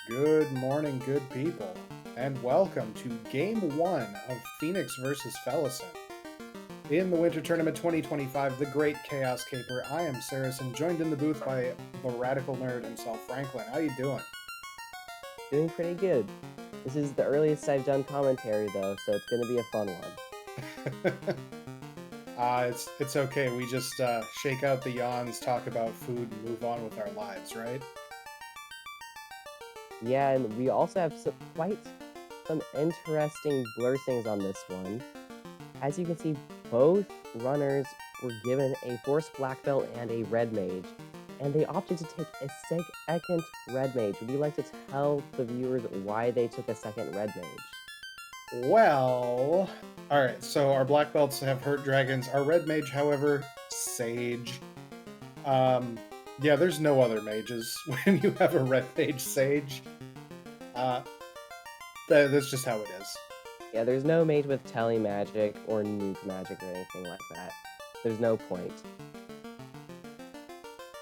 Good morning, good people, and welcome to Game 1 of Phoenix vs. Felissan. In the Winter Tournament 2025, the Great Chaos Caper, I am Saracen, joined in the booth by the radical nerd himself, Franklin. How you doing? Doing pretty good. This is the earliest I've done commentary, though, so it's going to be a fun one. It's okay. We just shake out the yawns, talk about food, and move on with our lives, right? Yeah, and we also have quite some interesting blurstings on this one. As you can see, both runners were given a Force Black Belt and a Red Mage, and they opted to take a second Red Mage. Would you like to tell the viewers why they took a second Red Mage? Well, alright, so our black belts have hurt dragons. Our red mage, however, sage. Yeah, there's no other mages when you have a red mage sage. That's just how it is. Yeah, there's no mage with tele magic or nuke magic or anything like that. There's no point.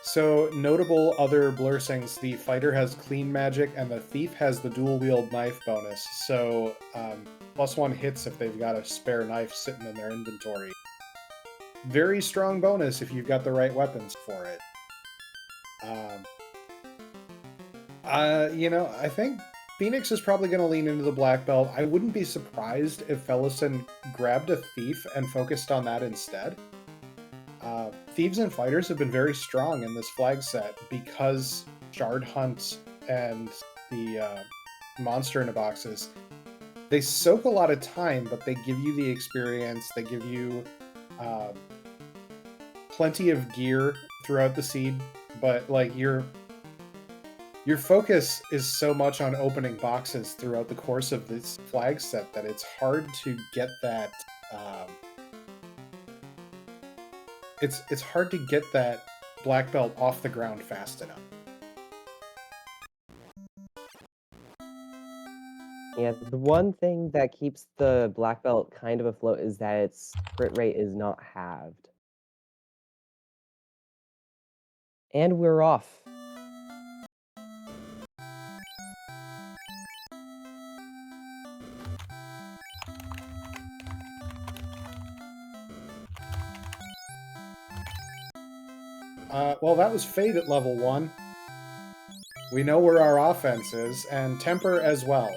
So, notable other blurstings, the fighter has clean magic and the thief has the dual wield knife bonus. So, +1 hits if they've got a spare knife sitting in their inventory. Very strong bonus if you've got the right weapons for it. I think Phoenix is probably going to lean into the black belt. I wouldn't be surprised if Felissan grabbed a thief and focused on that instead. Thieves and fighters have been very strong in this flag set because Shard Hunt and the monster in the boxes, they soak a lot of time, but they give you the experience. They give you plenty of gear throughout the seed, but like your focus is so much on opening boxes throughout the course of this flag set that it's hard to get that. It's hard to get that black belt off the ground fast enough. Yeah, the one thing that keeps the black belt kind of afloat is that its crit rate is not halved. And we're off. Well, that was Fade at level 1. We know where our offense is, and Temper as well.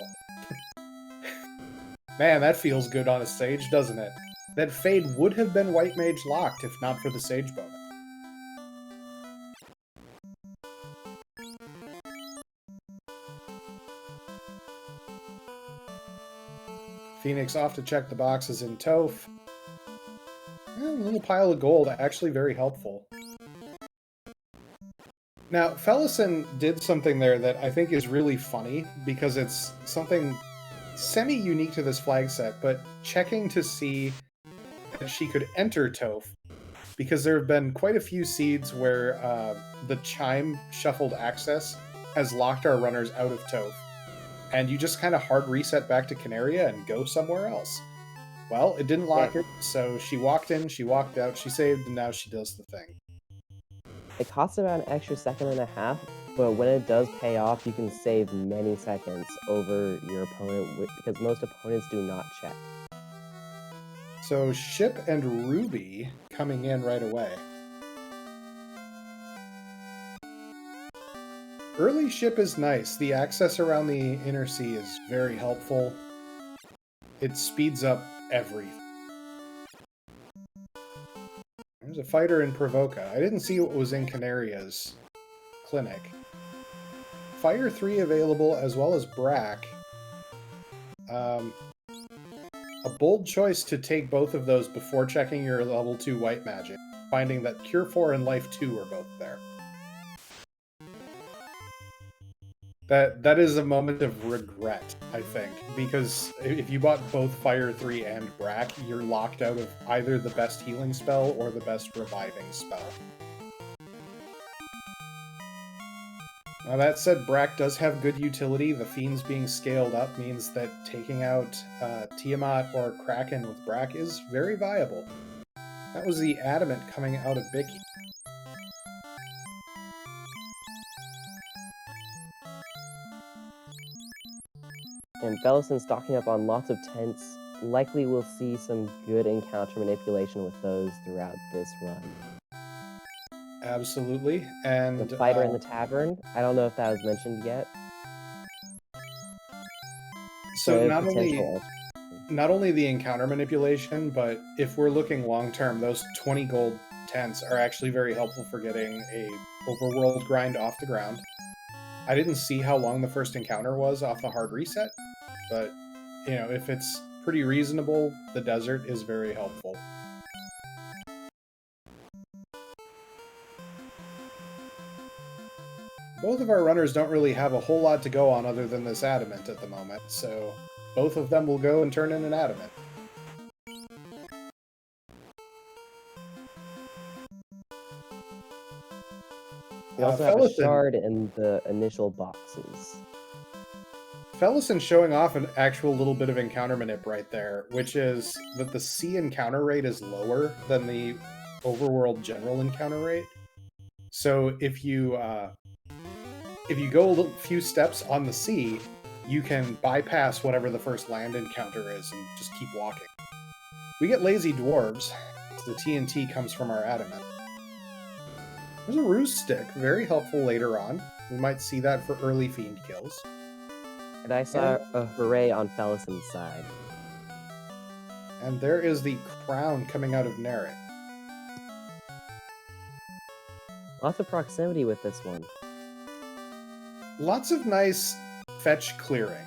Man, that feels good on a Sage, doesn't it? That Fade would have been White Mage locked if not for the Sage bonus. Phoenix off to check the boxes in Toph. A little pile of gold, actually very helpful. Now, Felissan did something there that I think is really funny, because it's something semi-unique to this flag set, but checking to see that she could enter Toph, because there have been quite a few seeds where the Chime shuffled access has locked our runners out of Toph, and you just kind of hard reset back to Canaria and go somewhere else. Well, it didn't lock her, so she walked in, she walked out, she saved, and now she does the thing. It costs about an extra second and a half, but when it does pay off, you can save many seconds over your opponent, because most opponents do not check. So Ship and Ruby coming in right away. Early Ship is nice. The access around the inner sea is very helpful. It speeds up everything. There's a fighter in Provoca. I didn't see what was in Canaria's clinic. Fire 3 available as well as Brack. A bold choice to take both of those before checking your level 2 white magic, finding that Cure 4 and Life 2 are both there. That is a moment of regret, I think, because if you bought both Fire 3 and Brack, you're locked out of either the best healing spell or the best reviving spell. Now that said, Brack does have good utility. The Fiends being scaled up means that taking out Tiamat or Kraken with Brack is very viable. That was the Adamant coming out of Bicky. And Felissan stocking up on lots of tents. Likely we'll see some good encounter manipulation with those throughout this run. Absolutely. And The fighter in the tavern, I don't know if that was mentioned yet. so but not potential only the encounter manipulation, but if we're looking long term, those 20 gold tents are actually very helpful for getting a overworld grind off the ground. I didn't see how long the first encounter was off the hard reset, but you know, if it's pretty reasonable, the desert is very helpful. Both of our runners don't really have a whole lot to go on other than this adamant at the moment, so both of them will go and turn in an adamant. We also have a shard in the initial boxes. Felissan showing off an actual little bit of encounter manip right there, which is that the C encounter rate is lower than the overworld general encounter rate. So if you go a few steps on the C, you can bypass whatever the first land encounter is and just keep walking. We get lazy dwarves. The TNT comes from our adamant. There's a ruse stick, very helpful later on. We might see that for early fiend kills. And I saw a hooray on Felissan's side. And there is the crown coming out of Nerit. Lots of proximity with this one. Lots of nice fetch clearing.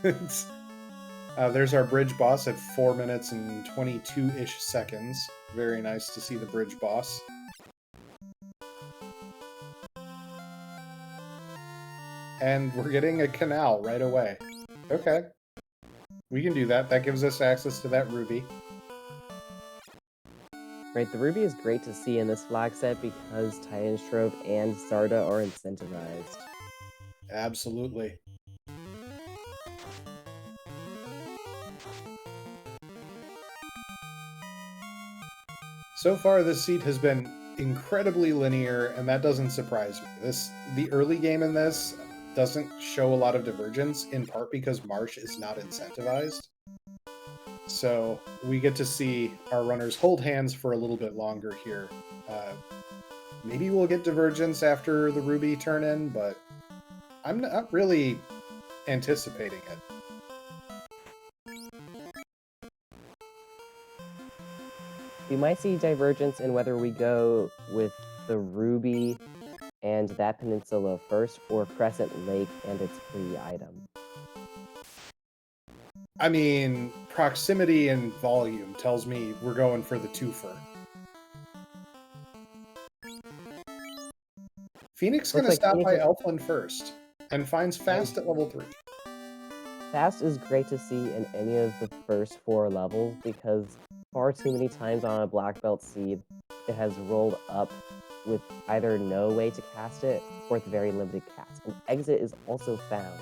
There's our bridge boss at 4 minutes and 22-ish seconds. Very nice to see the bridge boss. And we're getting a canal right away. Okay. We can do that. That gives us access to that ruby. Right, the ruby is great to see in this flag set because Titan's Trove and Zarda are incentivized. Absolutely. So far, this seat has been incredibly linear, and that doesn't surprise me. The early game in this doesn't show a lot of divergence, in part because Marsh is not incentivized. So we get to see our runners hold hands for a little bit longer here. Maybe we'll get divergence after the Ruby turn-in, but I'm not really anticipating it. We might see divergence in whether we go with the Ruby and that peninsula first, or Crescent Lake and its free item. I mean, proximity and volume tells me we're going for the twofer. Phoenix gonna stop by Elfland first, and finds Fast at level 3. Fast is great to see in any of the first 4 levels, because far too many times on a Black Belt seed, it has rolled up with either no way to cast it, or with very limited cast. And Exit is also found.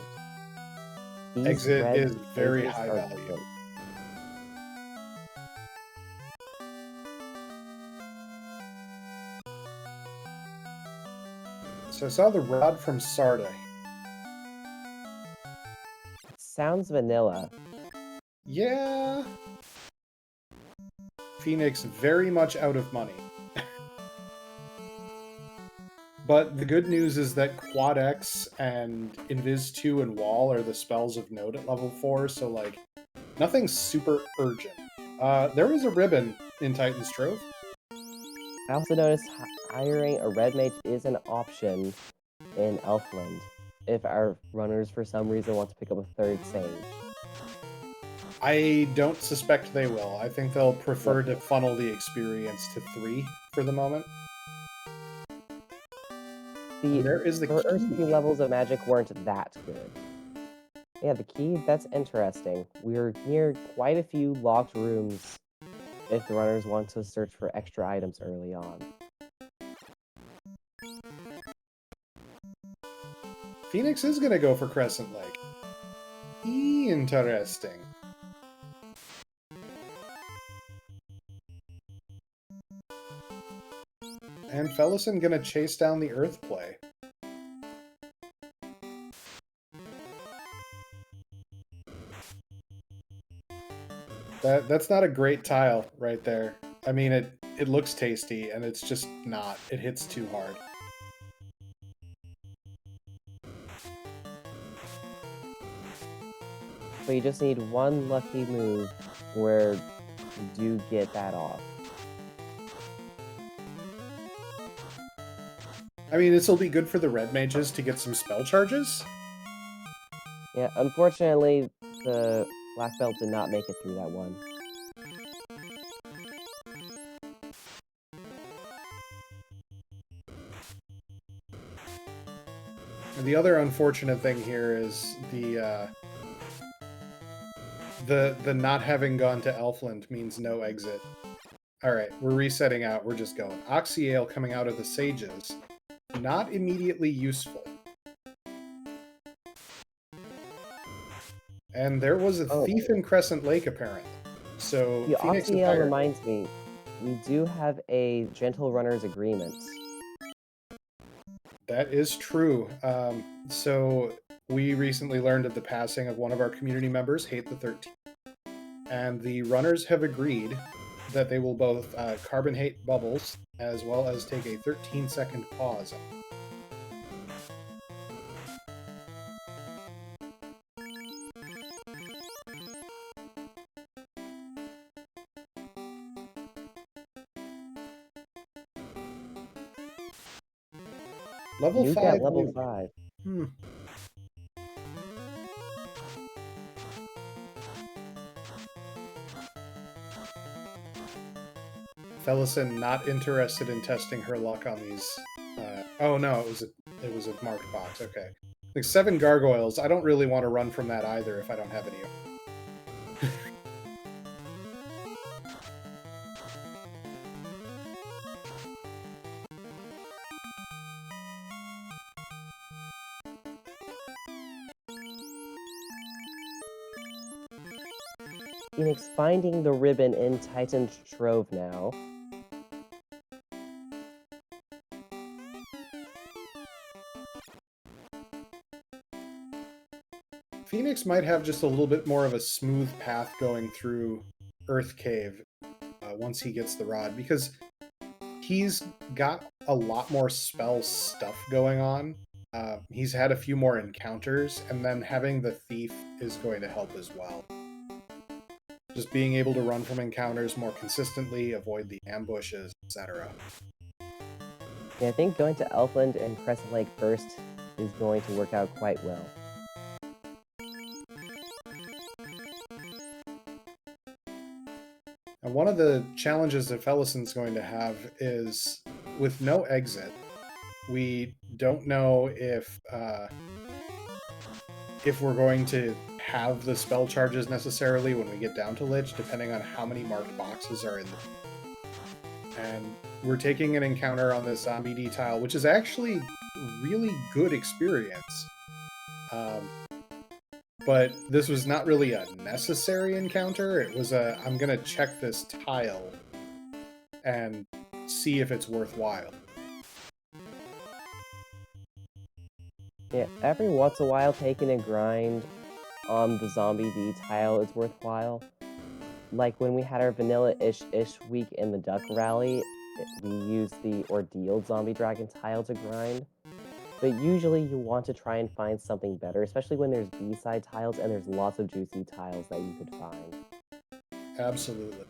Exit is very high value. Great. So I saw the rod from Sarda. Sounds vanilla. Yeah. Phoenix very much out of money. But the good news is that Quad X and Invis 2 and Wall are the spells of note at level 4, so like, nothing super urgent. There was a ribbon in Titan's Trove. I also noticed hiring a red mage is an option in Elfland, if our runners for some reason want to pick up a 3rd sage. I don't suspect they will. I think they'll prefer to funnel the experience to 3 for the moment. The first few levels of magic weren't that good. Yeah, the key, that's interesting. We're near quite a few locked rooms if the runners want to search for extra items early on. Phoenix is going to go for Crescent Lake. Interesting. And Felissan gonna chase down the Earth play. That's not a great tile right there. I mean, it looks tasty, and it's just not. It hits too hard. But you just need one lucky move where you do get that off. I mean, this will be good for the red mages to get some spell charges. Yeah, unfortunately, the black belt did not make it through that one. And the other unfortunate thing here is the not having gone to Elfland means no exit. Alright, we're resetting out, we're just going. Oxyale coming out of the Sages. Not immediately useful. And there was a thief in Crescent Lake, apparently. So, The Phoenix is Oxyale hired. reminds me, we do have a Gentle Runner's Agreement. That is true. So, we recently learned of the passing of one of our community members, Hate the 13th. And the runners have agreed that they will both carbonate bubbles as well as take a 13-second pause. Level You 5. got level 5. Felissan not interested in testing her luck on these. Oh no, it was a marked box. Okay, like 7 gargoyles. I don't really want to run from that either if I don't have any. Phoenix finding the ribbon in Titan's Trove now. Phoenix might have just a little bit more of a smooth path going through Earth Cave once he gets the rod, because he's got a lot more spell stuff going on. He's had a few more encounters, and then having the thief is going to help as well. Just being able to run from encounters more consistently, avoid the ambushes, etc. Yeah, I think going to Elfland and Crescent Lake first is going to work out quite well. And one of the challenges that Felissan's going to have is, with no exit, we don't know if we're going to have the spell charges necessarily when we get down to Lich, depending on how many marked boxes are in the... And we're taking an encounter on this zombie D tile, which is actually really good experience. But this was not really a necessary encounter. It was a, I'm gonna check this tile and see if it's worthwhile. Yeah, every once in a while taking a grind on the zombie D tile is worthwhile. Like when we had our vanilla-ish week in the Duck Rally, we used the Ordeal zombie dragon tile to grind. But usually you want to try and find something better, especially when there's B-side tiles and there's lots of juicy tiles that you could find. Absolutely.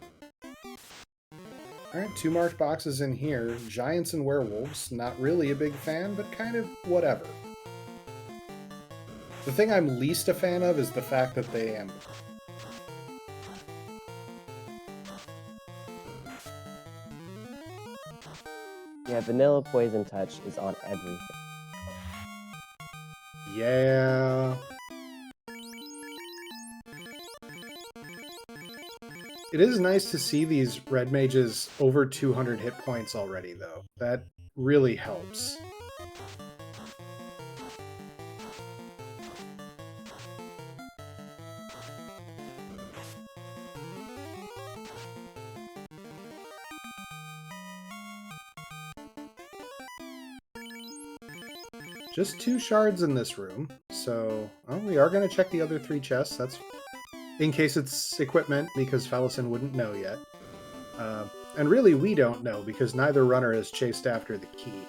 Alright, 2 marked boxes in here. Giants and werewolves. Not really a big fan, but kind of whatever. The thing I'm least a fan of is the fact that they ambush. Yeah, vanilla poison touch is on everything. Yeah. It is nice to see these red mages over 200 hit points already, though. That really helps. Just 2 shards in this room, so we are going to check the other 3 chests. That's in case it's equipment, because Felissan wouldn't know yet. And really, we don't know, because neither runner has chased after the key.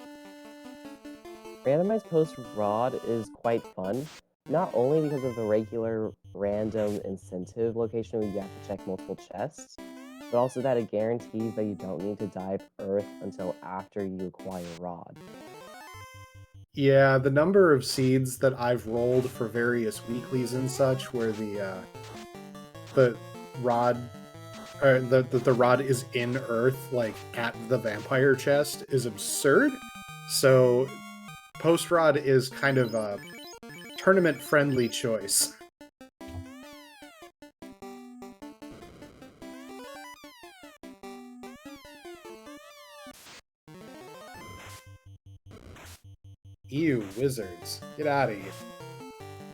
Randomized post rod is quite fun, not only because of the regular random incentive location where you have to check multiple chests, but also that it guarantees that you don't need to dive Earth until after you acquire Rod. Yeah, the number of seeds that I've rolled for various weeklies and such, where the rod, or the rod is in Earth, like at the vampire chest, is absurd. So, post rod is kind of a tournament-friendly choice. Ew, wizards. Get out of here.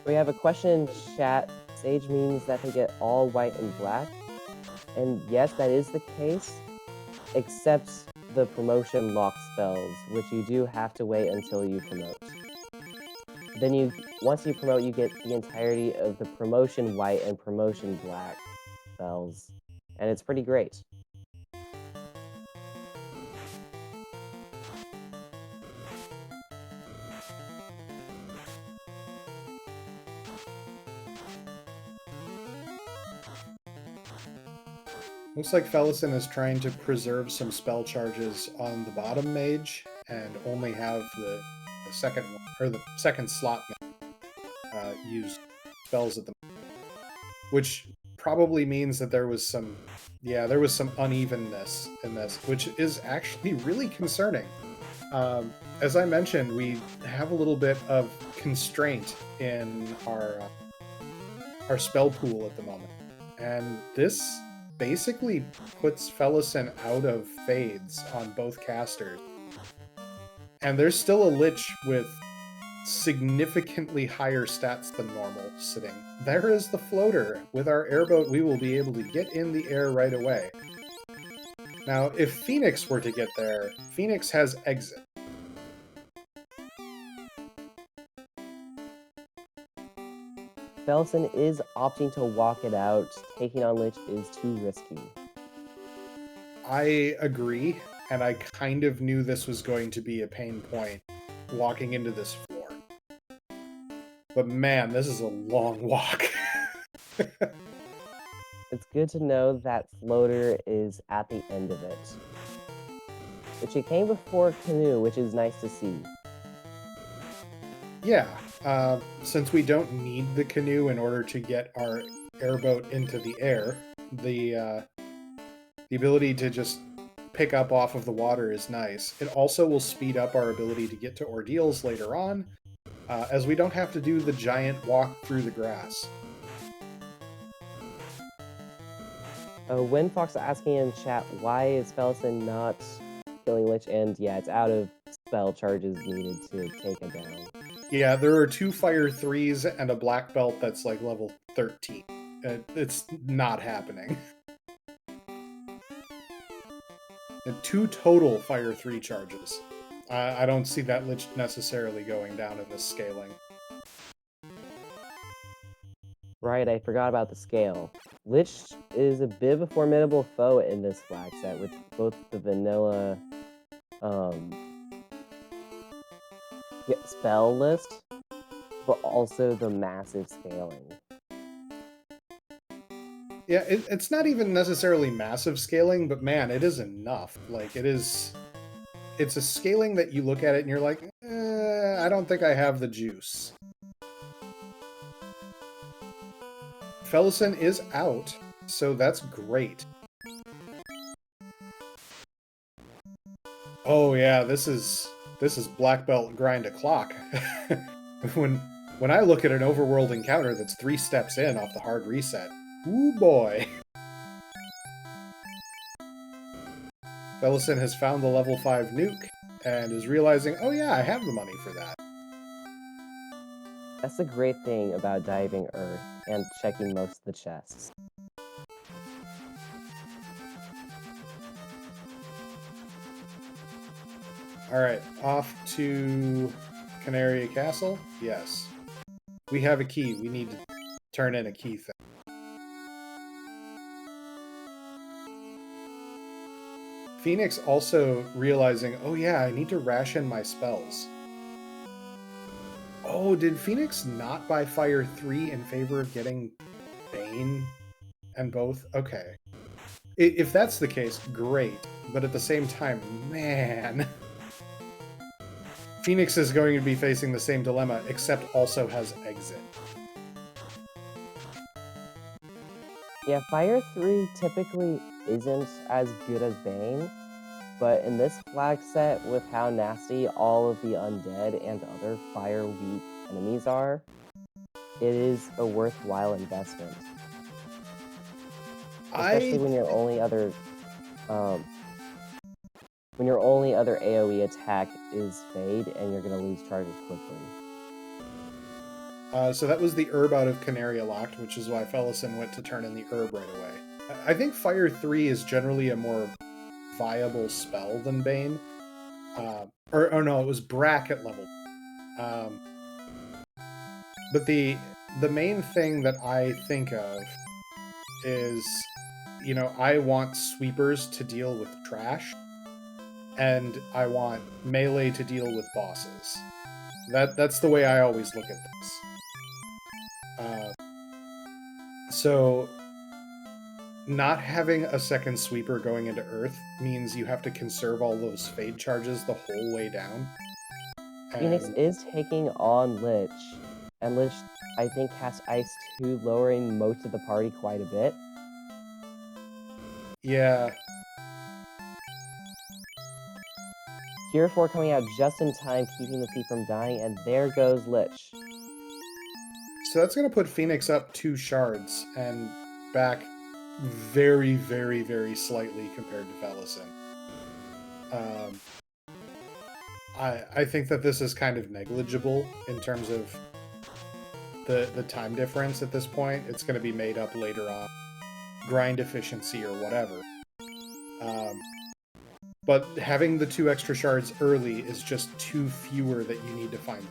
We have a question in chat. Sage means that they get all white and black. And yes, that is the case, except the promotion lock spells, which you do have to wait until you promote. Then once you promote, you get the entirety of the promotion white and promotion black spells. And it's pretty great. Looks like Felissan is trying to preserve some spell charges on the bottom mage and only have the second one, or the second slot use spells at the moment. Which probably means that there was some unevenness in this, which is actually really concerning. As I mentioned, we have a little bit of constraint in our spell pool at the moment, and this basically puts Felissan out of fades on both casters. And there's still a Lich with significantly higher stats than normal sitting. There is the floater. With our airboat, we will be able to get in the air right away. Now, if Phoenix were to get there, Phoenix has exit. Felissan is opting to walk it out. Taking on Lich is too risky. I agree, and I kind of knew this was going to be a pain point walking into this floor. But man, this is a long walk. It's good to know that floater is at the end of it. Which it came before canoe, which is nice to see. Yeah, since we don't need the canoe in order to get our airboat into the air, the ability to just pick up off of the water is nice. It also will speed up our ability to get to ordeals later on, as we don't have to do the giant walk through the grass. Windfox asking in chat, why is Felissan not killing Lich? And yeah, it's out of spell charges needed to take it down. Yeah, there are 2 Fire 3s and a black belt that's like level 13. It's not happening. And 2 total Fire 3 charges. I don't see that Lich necessarily going down in this scaling. Right, I forgot about the scale. Lich is a bit of a formidable foe in this flag set with both the vanilla spell list, but also the massive scaling. Yeah, it's not even necessarily massive scaling, but man, it is enough. Like, it's a scaling that you look at it and you're like, I don't think I have the juice. Felissan is out, so that's great. Oh yeah, this is black belt grind a clock. when I look at an overworld encounter that's 3 steps in off the hard reset, ooh boy. Felissan has found the level 5 nuke and is realizing, oh yeah, I have the money for that. That's the great thing about diving Earth and checking most of the chests. Alright, off to Canaria Castle? Yes. We have a key. We need to turn in a key thing. Phoenix also realizing, oh yeah, I need to ration my spells. Oh, did Phoenix not buy Fire 3 in favor of getting Bane and both? Okay. If that's the case, great. But at the same time, man... Phoenix is going to be facing the same dilemma, except also has Exit. Yeah, Fire 3 typically isn't as good as Bane, but in this flag set, with how nasty all of the undead and other fire-weak enemies are, it is a worthwhile investment. Especially when your only other AoE attack is Fade, and you're going to lose charges quickly. So that was the herb out of Canaria locked, which is why Felissan went to turn in the herb right away. I think Fire 3 is generally a more viable spell than Bane. Or no, it was bracket level. But the main thing that I think of is, you know, I want sweepers to deal with trash, and I want melee to deal with bosses. That's the way I always look at this. So not having a second sweeper going into Earth means you have to conserve all those fade charges the whole way down. Phoenix is taking on Lich, and Lich, I think, has Ice 2, lowering most of the party quite a bit. Yeah. Cure 4 coming out just in time, keeping the thief from dying, and there goes Lich. So that's going to put Phoenix up 2 shards, and back very, very, very slightly compared to Felissan. I think that this is kind of negligible in terms of the time difference at this point. It's going to be made up later on. Grind efficiency or whatever. But having the 2 extra shards early is just 2 fewer that you need to find.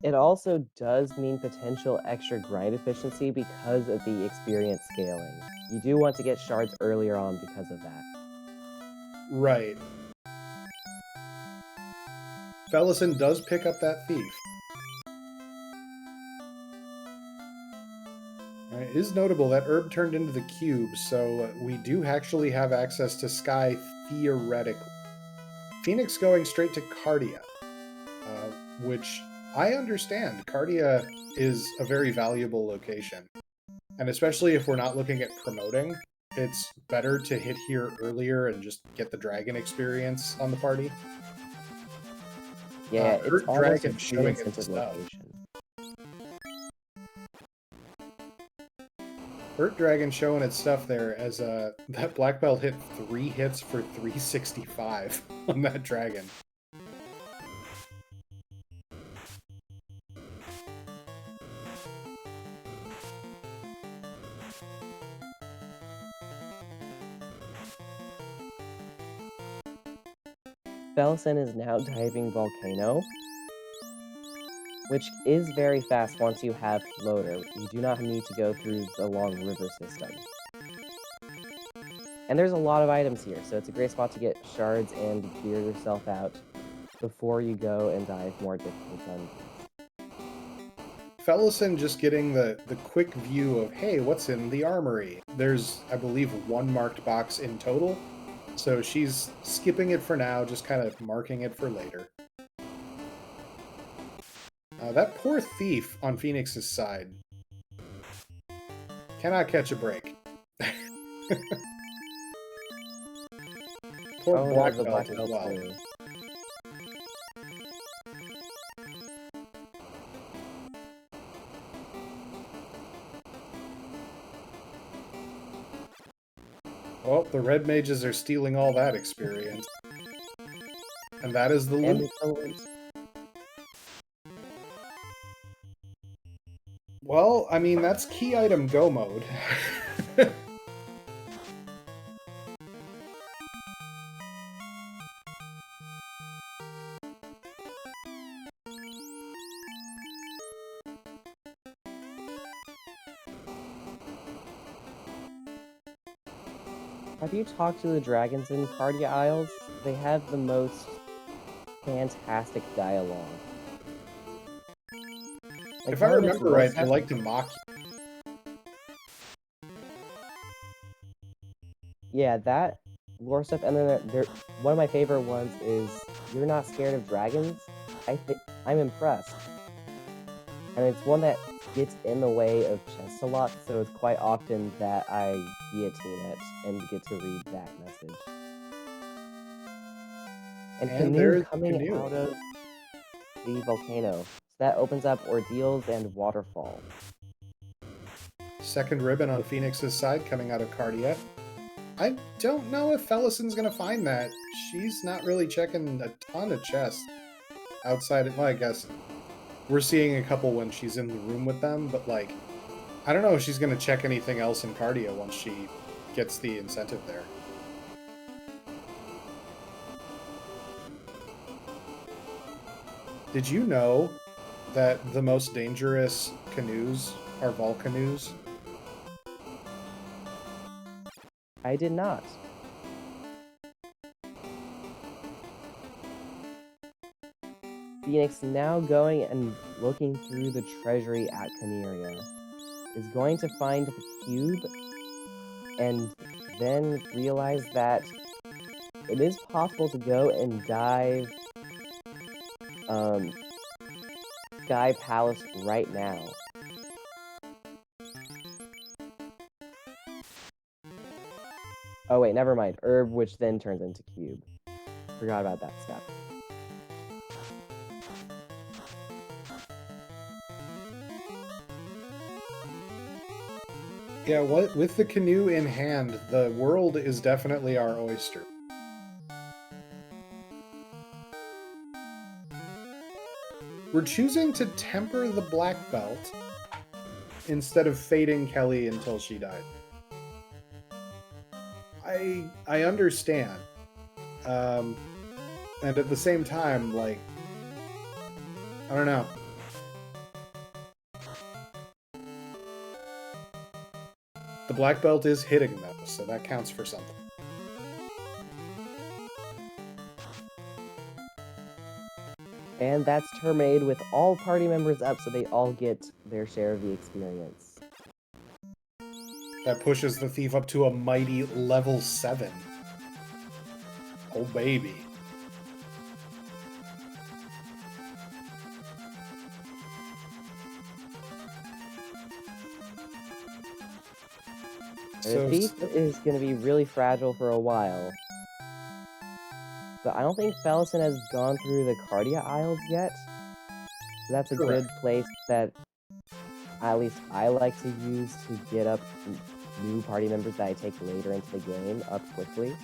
It also does mean potential extra grind efficiency because of the experience scaling. You do want to get shards earlier on because of that. Right. Felissan does pick up that thief. It is notable that herb turned into the cube, so we do actually have access to Sky theoretically. Phoenix going straight to Cardia, which I understand. Cardia is a very valuable location, and especially if we're not looking at promoting, it's better to hit here earlier and just get the dragon experience on the party. Yeah, it's almost dragon a showing its incentive stuff. location. Hurt Dragon showing its stuff there as that black belt hit 3 hits for 365 on that dragon. Felissan is now diving Volcano, which is very fast once you have Floater. You do not need to go through the long river system. And there's a lot of items here, so it's a great spot to get shards and gear yourself out before you go and dive more difficult dungeons. Felissan just getting the quick view of, hey, what's in the armory? There's, I believe, 1 marked box in total, so she's skipping it for now, just kind of marking it for later. That poor thief on Phoenix's side cannot catch a break. Poor black belt as well. Too. Well, the red mages are stealing all that experience. And that is the loot. Well, I mean, that's key item go mode. Have you talked to the dragons in Cardia Isles? They have the most fantastic dialogue. Like, If I one of its remember lore right, they stuff- like to mock you. Yeah, that lore stuff, and then one of my favorite ones is "You're not scared of dragons? I'm impressed." And it's one that gets in the way of chess a lot, so it's quite often that I guillotine it and get to read that message. And Canoe there's coming Canoe. out of the volcano. So that opens up ordeals and waterfall. Second ribbon on Phoenix's side coming out of Cardia. I don't know if Felissan's gonna find that. She's not really checking a ton of chests outside of, well, I guess we're seeing a couple when she's in the room with them, but like, I don't know if she's gonna check anything else in Cardia once she gets the incentive there. Did you know that the most dangerous canoes are Volcanoes? I did not. Phoenix, now going and looking through the treasury at Caneria, is going to find the cube and then realize that it is possible to go and dive Sky Palace right now. Oh wait, never mind. Herb, which then turns into cube. Forgot about that step. Yeah, with the canoe in hand, the world is definitely our oyster. We're choosing to temper the black belt instead of fading Kelly until she died. I understand. And at the same time, like, I don't know. The black belt is hitting though, so that counts for something. And that's terminated with all party members up, so they all get their share of the experience. That pushes the thief up to a mighty level 7. Oh, baby. The thief is going to be really fragile for a while. But I don't think Felissan has gone through the Cardia Isles yet. So that's a good place that at least I like to use to get up new party members that I take later into the game up quickly.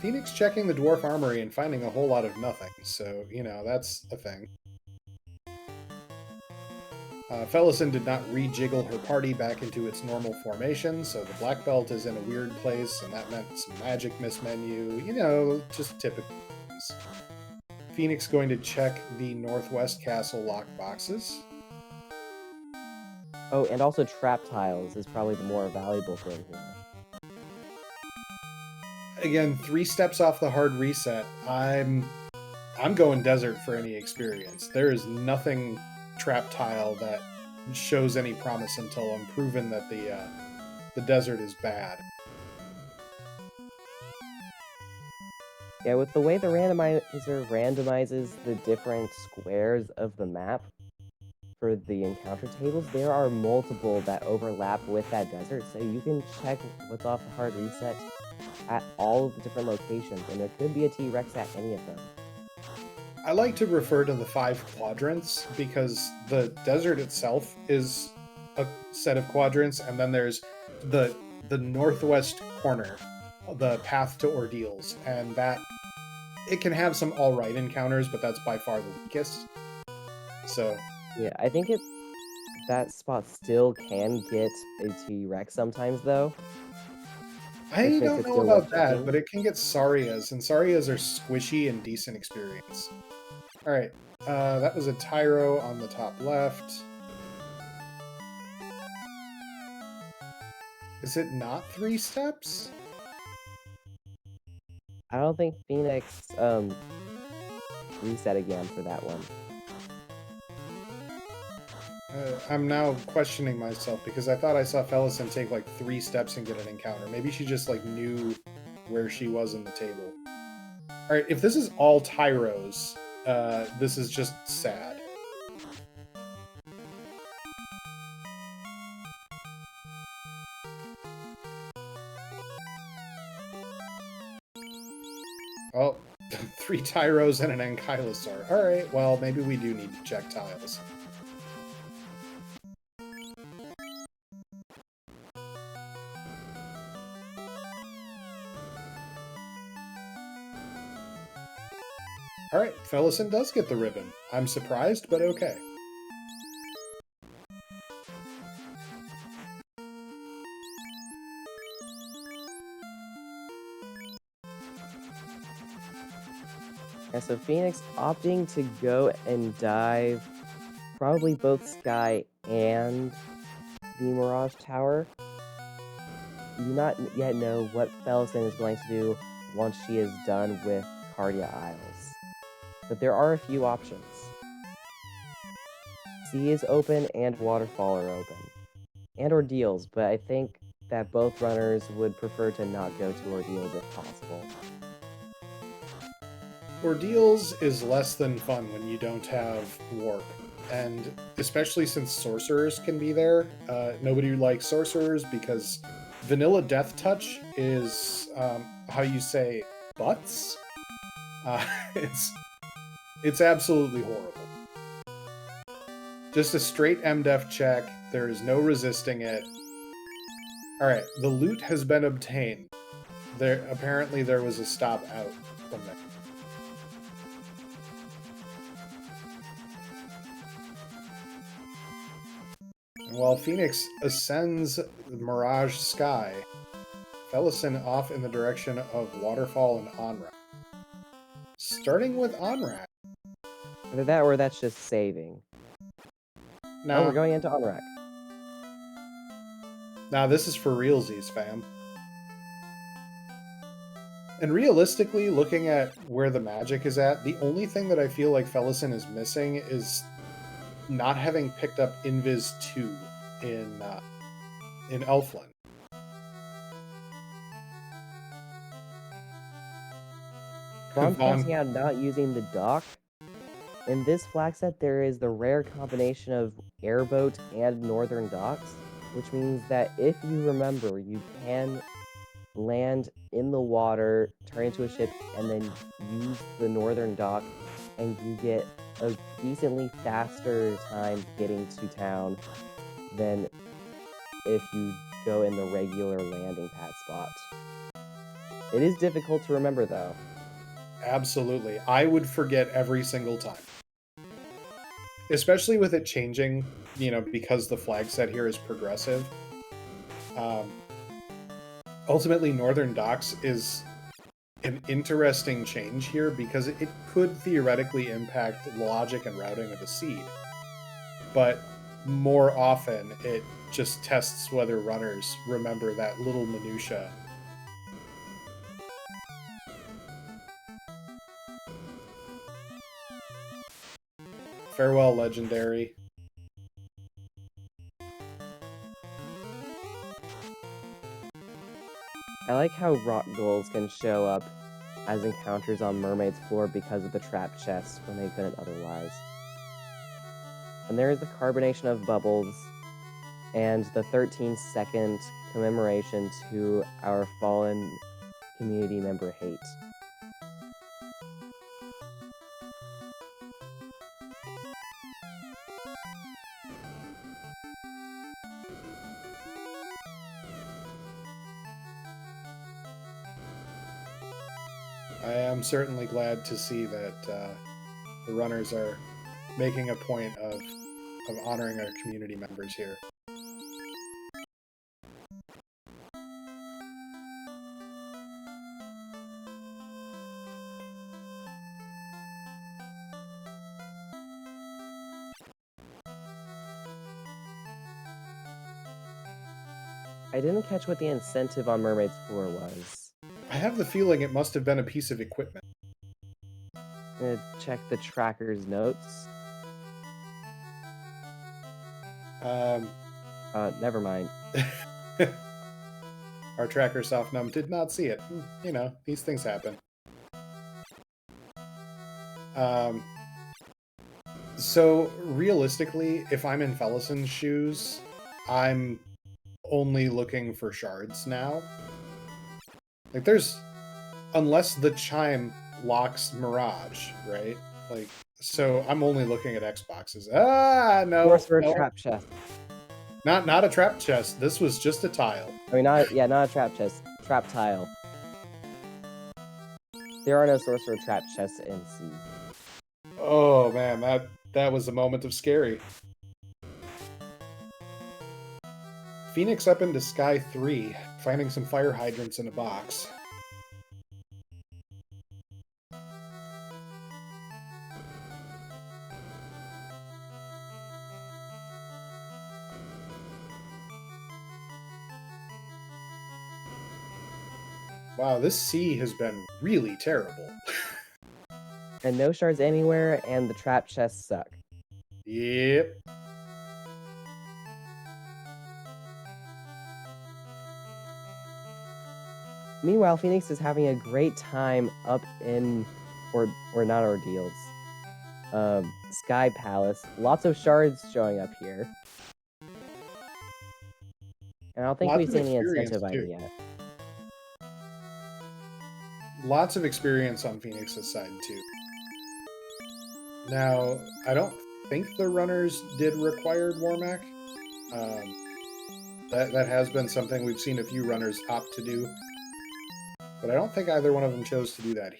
Phoenix checking the Dwarf Armory and finding a whole lot of nothing, so, you know, that's a thing. Felissan did not rejiggle her party back into its normal formation, so the black belt is in a weird place, and that meant some magic mismenu, you know, just typical things. Phoenix going to check the Northwest Castle lock boxes. Oh, and also trap tiles is probably the more valuable thing here. Again, 3 steps off the hard reset. I'm going desert for any experience. There is nothing trap tile that shows any promise until I'm proven that the desert is bad. Yeah, with the way the randomizer randomizes the different squares of the map for the encounter tables, there are multiple that overlap with that desert, so you can check what's off the hard reset at all of the different locations, and there could be a T-Rex at any of them. I like to refer to the 5 quadrants because the desert itself is a set of quadrants, and then there's the northwest corner, the path to ordeals, and that it can have some alright encounters, but that's by far the weakest. So yeah, I think that spot still can get a T-Rex sometimes though. I don't know about that, but it can get Sarias, and Sarias are squishy and decent experience. All right. That was a Tyro on the top left. Is it not 3 steps? I don't think Phoenix reset again for that one. I'm now questioning myself because I thought I saw Felissan take like 3 steps and get an encounter. Maybe she just like knew where she was in the table. All right, if this is all Tyros, this is just sad. Oh, 3 Tyros and an Ankylosaur. All right, well, maybe we do need to check tiles. All right, Felissan does get the ribbon. I'm surprised, but okay. Yeah, so Phoenix opting to go and dive probably both Sky and the Mirage Tower. We do not yet know what Felissan is going to do once she is done with Cardia Isles. But there are a few options. Sea is open and Waterfall are open. And Ordeals, but I think that both runners would prefer to not go to Ordeals if possible. Ordeals is less than fun when you don't have Warp. And especially since Sorcerers can be there, nobody likes Sorcerers because Vanilla Death Touch is, how you say, butts? It's absolutely horrible. Just a straight MDef check. There is no resisting it. Alright, the loot has been obtained. Apparently there was a stop out from there. While Phoenix ascends Mirage Sky, Felissan off in the direction of Waterfall and Onrak. Starting with Onrak. Either that or that's just saving. Now, Oh, we're going into Onrak. Now this is for realsies, fam. And realistically, looking at where the magic is at, the only thing that I feel like Felissan is missing is not having picked up Invis 2 in Elfland. Vaughn pointing out not using the dock. In this flag set, there is the rare combination of airboat and northern docks, which means that if you remember, you can land in the water, turn into a ship, and then use the northern dock, and you get a decently faster time getting to town than if you go in the regular landing pad spot. It is difficult to remember, though. Absolutely. I would forget every single time. Especially with it changing, because the flag set here is progressive. Ultimately, Northern Docks is an interesting change here because it could theoretically impact the logic and routing of the seed. But more often, it just tests whether runners remember that little minutia. Farewell, Legendary. I like how rock goals can show up as encounters on Mermaid's floor because of the trap chests when they couldn't otherwise. And there is the carbonation of bubbles and the 13-second commemoration to our fallen community member Hate. I am certainly glad to see that the runners are making a point of honoring our community members here. I didn't catch what the incentive on Mermaid's Floor was. I have the feeling it must have been a piece of equipment. I'm gonna check the tracker's notes. Never mind. Our tracker soft num did not see it. You know, these things happen. So realistically, if I'm in Felissan's shoes, I'm only looking for shards now. Like unless the chime locks Mirage, right? Like, so I'm only looking at Xboxes. Ah, no. Sorcerer no. trap chest. Not a trap chest. This was just a tile. I mean, not a trap chest. Trap tile. There are no sorcerer trap chests in C. Oh man, that was a moment of scary. Phoenix up into Sky 3, finding some fire hydrants in a box. Wow, this C has been really terrible. And no shards anywhere, and the trap chests suck. Yep. Meanwhile, Phoenix is having a great time up in, or not ordeals, Sky Palace. Lots of shards showing up here. And I don't think we've seen any incentive item yet. Lots of experience on Phoenix's side, too. Now, I don't think the runners did required Warmac. That has been something we've seen a few runners opt to do. But I don't think either one of them chose to do that.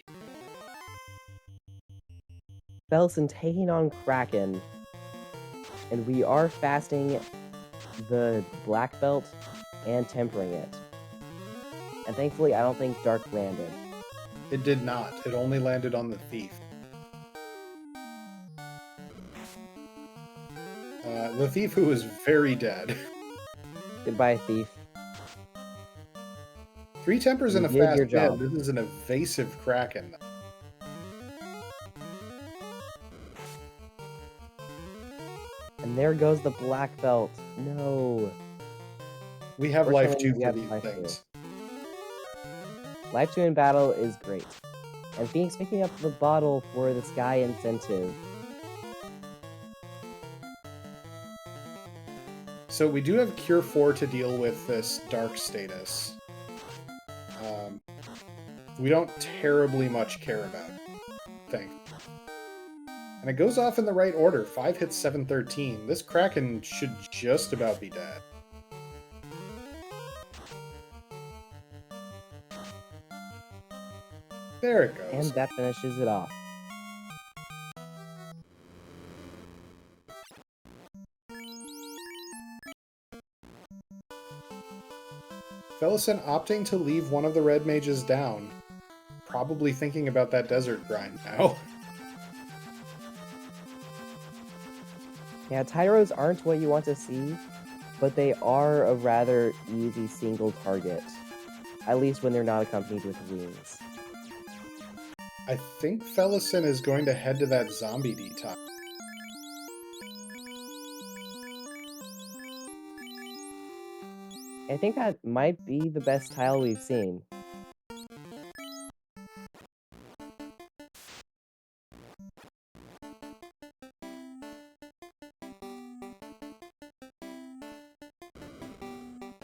Felissan taking on Kraken. And we are fasting the black belt and tempering it. And thankfully, I don't think Dark landed. It did not. It only landed on the Thief. The Thief who is very dead. Goodbye, Thief. 3 tempers and a fast dead. This is an evasive Kraken. And there goes the black belt. No. We have life 2 for these things. Life 2 in battle is great. And Phoenix picking up the bottle for the Sky incentive. So we do have Cure 4 to deal with this dark status. We don't terribly much care about it, I think. And it goes off in the right order. 5 hits, 713. This Kraken should just about be dead. There it goes. And that finishes it off. Felissan opting to leave one of the red mages down. Probably thinking about that desert grind now. Yeah, Tyros aren't what you want to see, but they are a rather easy single target. At least when they're not accompanied with wings. I think Felissan is going to head to that zombie detox. I think that might be the best tile we've seen.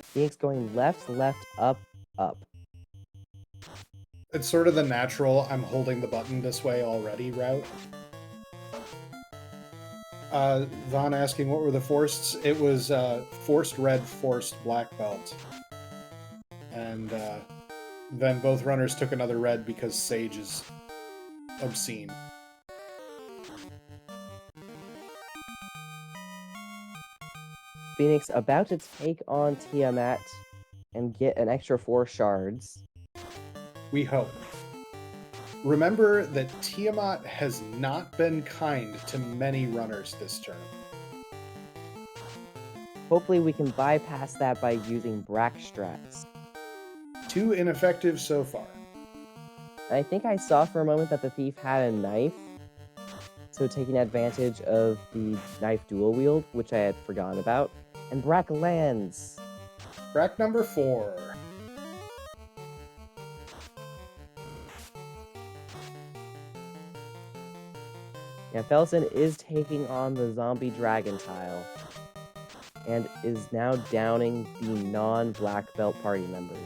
Phoenix going left, left, up, up. It's sort of the natural, I'm holding the button this way already route. Vaughn asking what were the forced? It was forced red, forced black belt. And then both runners took another red because Sage is obscene. Phoenix about to take on Tiamat and get an extra 4 shards. We hope. Remember that Tiamat has not been kind to many runners this turn. Hopefully we can bypass that by using Brack strats. 2 ineffective so far. I think I saw for a moment that the thief had a knife, so taking advantage of the knife dual wield, which I had forgotten about, and Brack lands. Brack number 4. Yeah, Felissan is taking on the zombie dragon tile, and is now downing the non-black belt party members.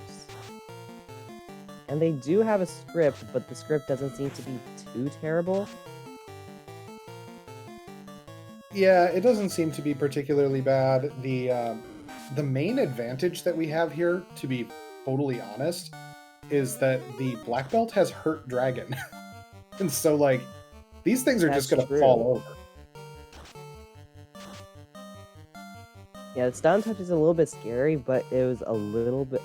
And they do have a script, but the script doesn't seem to be too terrible. Yeah, it doesn't seem to be particularly bad. The main advantage that we have here, to be totally honest, is that the black belt has hurt dragon. And so, like, these things are just That's going to true. fall over. Yeah, the stun touch is a little bit scary, but it was a little bit...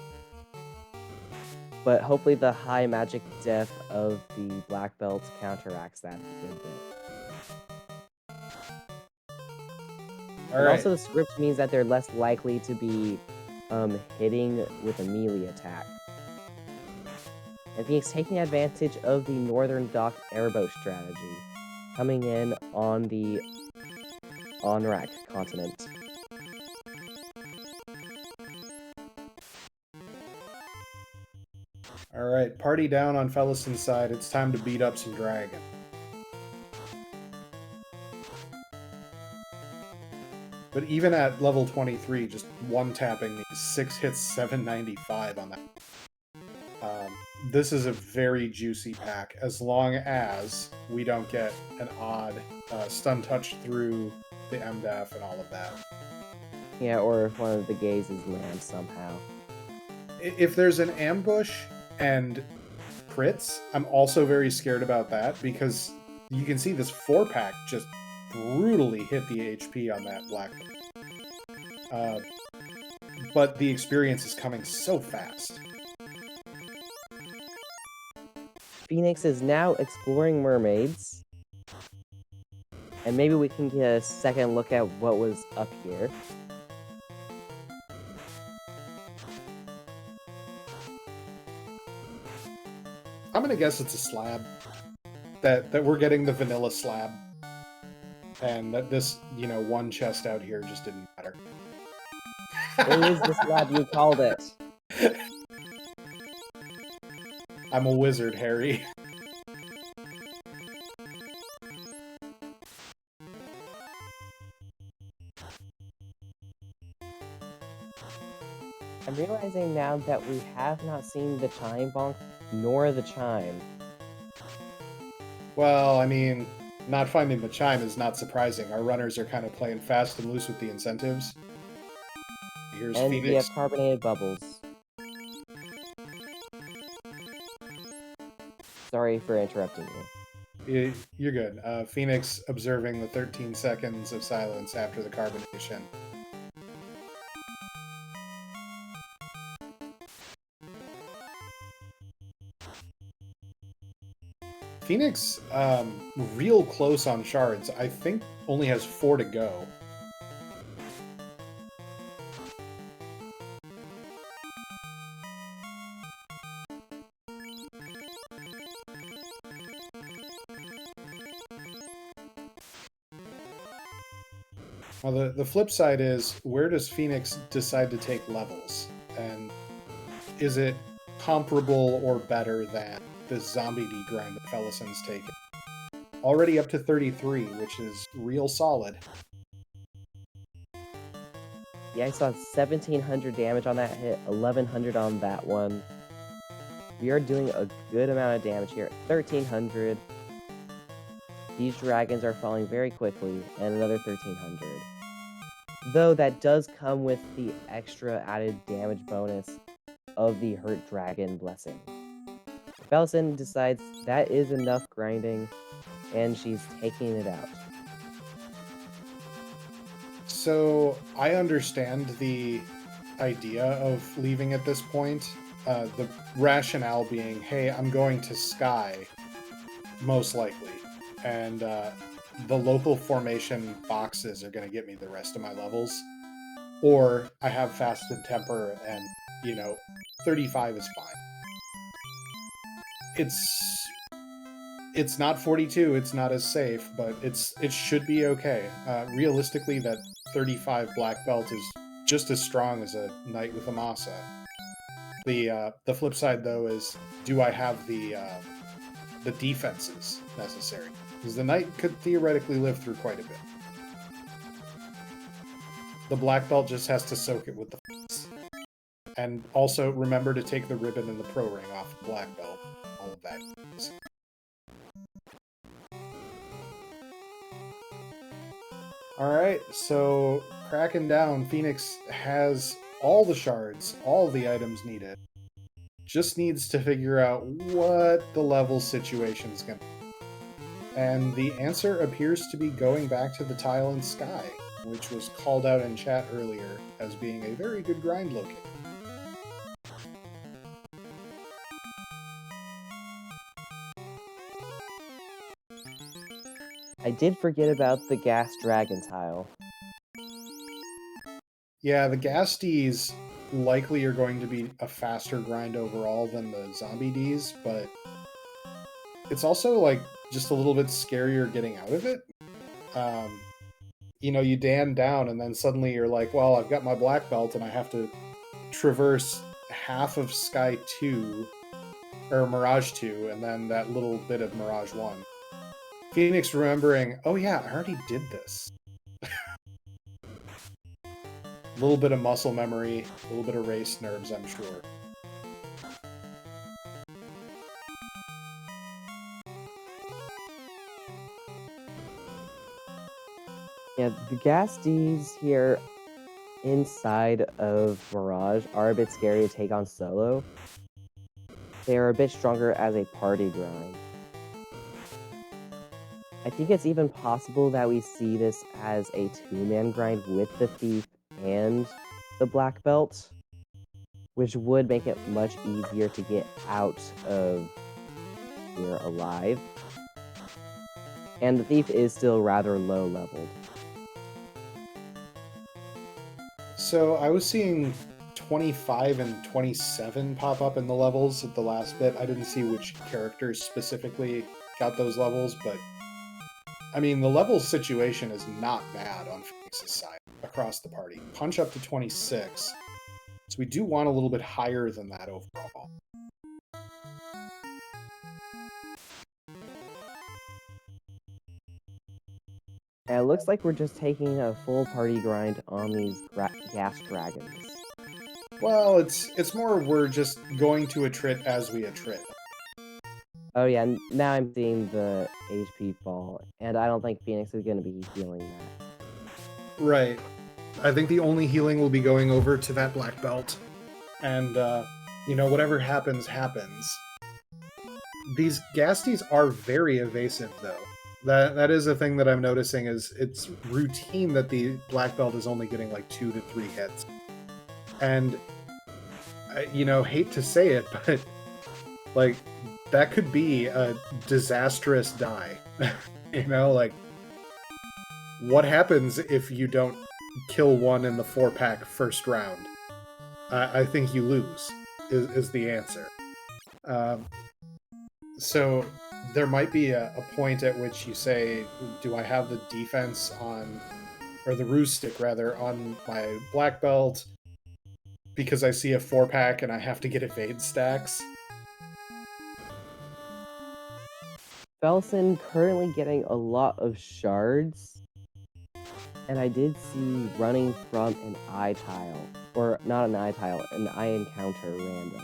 But hopefully the high magic def of the black belt counteracts that a good bit. And also the script means that they're less likely to be hitting with a melee attack. And Phoenix taking advantage of the Northern Dock airboat strategy, coming in on the Onrak continent. Alright, party down on Felissan's side. It's time to beat up some dragon. But even at level 23, just one-tapping these 6 hits 795 on that. This is a very juicy pack, as long as we don't get an odd stun touch through the MDAF and all of that. Yeah, or if one of the gazes lands somehow. If there's an ambush and crits, I'm also very scared about that, because you can see this 4-pack just brutally hit the HP on that black. But the experience is coming so fast. Phoenix is now exploring mermaids. And maybe we can get a second look at what was up here. I'm gonna guess it's a slab. That we're getting the vanilla slab. And that this, one chest out here just didn't matter. It is the slab, you called it. I'm a wizard, Harry. I'm realizing now that we have not seen the chime bonk, nor the chime. Well, I mean, not finding the chime is not surprising. Our runners are kind of playing fast and loose with the incentives. Here's And Phoenix. we have carbonated bubbles. Sorry for interrupting you. You're good. Phoenix observing the 13 seconds of silence after the carbonation. Phoenix, real close on shards. I think only has 4 to go. Well, the flip side is, where does Phoenix decide to take levels? And is it comparable or better than the zombie grind that Felissan's taken? Already up to 33, which is real solid. Yeah, I saw 1,700 damage on that hit, 1,100 on that one. We are doing a good amount of damage here. 1,300. These dragons are falling very quickly, and another 1,300. Though that does come with the extra added damage bonus of the Hurt Dragon Blessing. Felissan decides that is enough grinding, and she's taking it out. So, I understand the idea of leaving at this point. The rationale being, hey, I'm going to Sky, most likely. And the local formation boxes are going to get me the rest of my levels. or I have fast in temper and, 35 is fine. It's not 42, it's not as safe, but it should be okay. Realistically, that 35 black belt is just as strong as a knight with a Masa. The flip side, though, is do I have the defenses necessary? Because the knight could theoretically live through quite a bit. The black belt just has to soak it with the f***s. And also remember to take the ribbon and the pro ring off the black belt. All of that. Alright, so cracking down, Phoenix has all the shards, all the items needed. Just needs to figure out what the level situation's gonna be. And the answer appears to be going back to the tile in sky, which was called out in chat earlier as being a very good grind location. I did forget about the gas dragon tile. Yeah, the gas Ds likely are going to be a faster grind overall than the zombie Ds, but it's also like just a little bit scarier getting out of it. You Dan down and then suddenly you're like, well, I've got my black belt and I have to traverse half of Sky 2 or Mirage 2 and then that little bit of Mirage 1. Phoenix remembering, oh yeah, I already did this. A little bit of muscle memory, a little bit of race nerves, I'm sure. Yeah, the gas Ds here inside of Mirage are a bit scary to take on solo. They are a bit stronger as a party grind. I think it's even possible that we see this as a two-man grind with the Thief and the Black Belt, which would make it much easier to get out of here alive. And the Thief is still rather low leveled. So I was seeing 25 and 27 pop up in the levels at the last bit. I didn't see which characters specifically got those levels, but I mean, the level situation is not bad on Phoenix's side across the party. Punch up to 26, so we do want a little bit higher than that overall. And it looks like we're just taking a full party grind on these gas dragons. Well, it's more we're just going to attrit as we attrit. Oh yeah, now I'm seeing the HP fall, and I don't think Phoenix is going to be healing that. Right. I think the only healing will be going over to that black belt. And, whatever happens, happens. These Gasties are very evasive, though. That is a thing that I'm noticing, is it's routine that the black belt is only getting like 2 to 3 hits. And, hate to say it, but, like, that could be a disastrous die. What happens if you don't kill one in the 4-pack first round? I think you lose, is the answer. So there might be a point at which you say, do I have the defense on, or the ruse stick rather, on my black belt because I see a 4-pack and I have to get evade stacks? Felissan currently getting a lot of shards, and I did see running from an eye tile, or not an eye tile, an eye encounter random.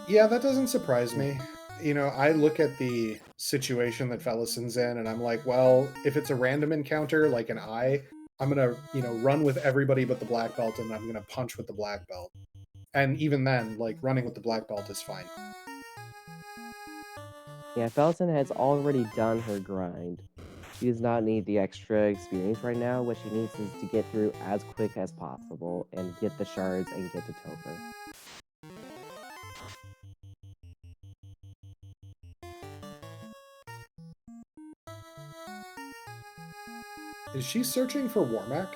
Yeah, that doesn't surprise me. I look at the situation that Felissan's in, and I'm like, well, if it's a random encounter, like an eye, I'm gonna, run with everybody but the black belt, and I'm gonna punch with the black belt. And even then, like, running with the black belt is fine. Yeah, Felissan has already done her grind. She does not need the extra experience right now. What she needs is to get through as quick as possible and get the shards and get to Topher. Is she searching for Warmack?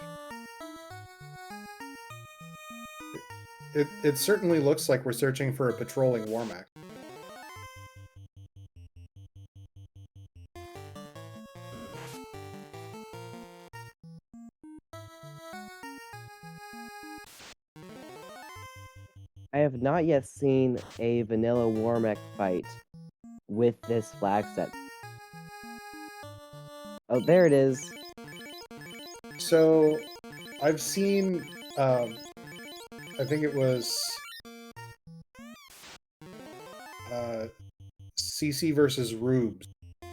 It certainly looks like we're searching for a patrolling Warmack. I have not yet seen a vanilla Warmech fight with this flag set. Oh, there it is. So, I've seen, I think it was CC versus Rubes.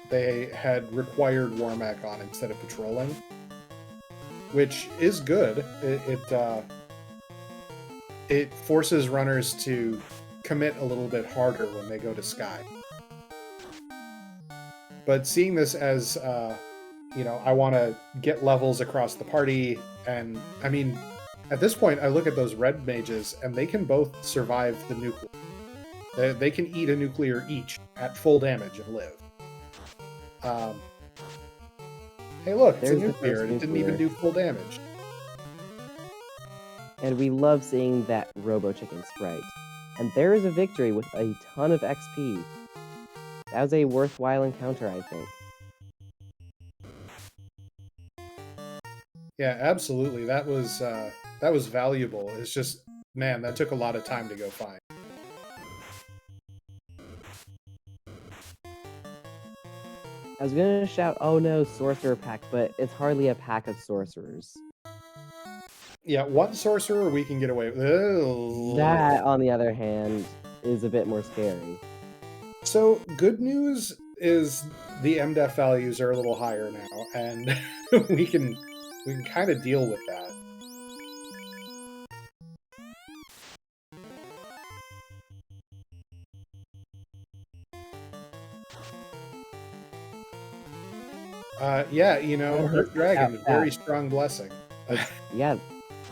They had required Warmack on instead of patrolling, which is good. It forces runners to commit a little bit harder when they go to Sky. But seeing this as, I want to get levels across the party, and I mean, at this point, I look at those red mages, and they can both survive the nuclear. They can eat a nuclear each at full damage and live. Hey, look, it's a nuclear, and it didn't even do full damage. And we love seeing that Robo Chicken sprite. And there is a victory with a ton of XP. That was a worthwhile encounter, I think. Yeah, absolutely. That was valuable. It's just, man, that took a lot of time to go find. I was gonna shout, oh no, sorcerer pack, but it's hardly a pack of sorcerers. Yeah, one sorcerer we can get away with. That, on the other hand, is a bit more scary. So, good news is the MDEF values are a little higher now, and we can kind of deal with that. Yeah, Hurt Dragon, very strong blessing. Yeah,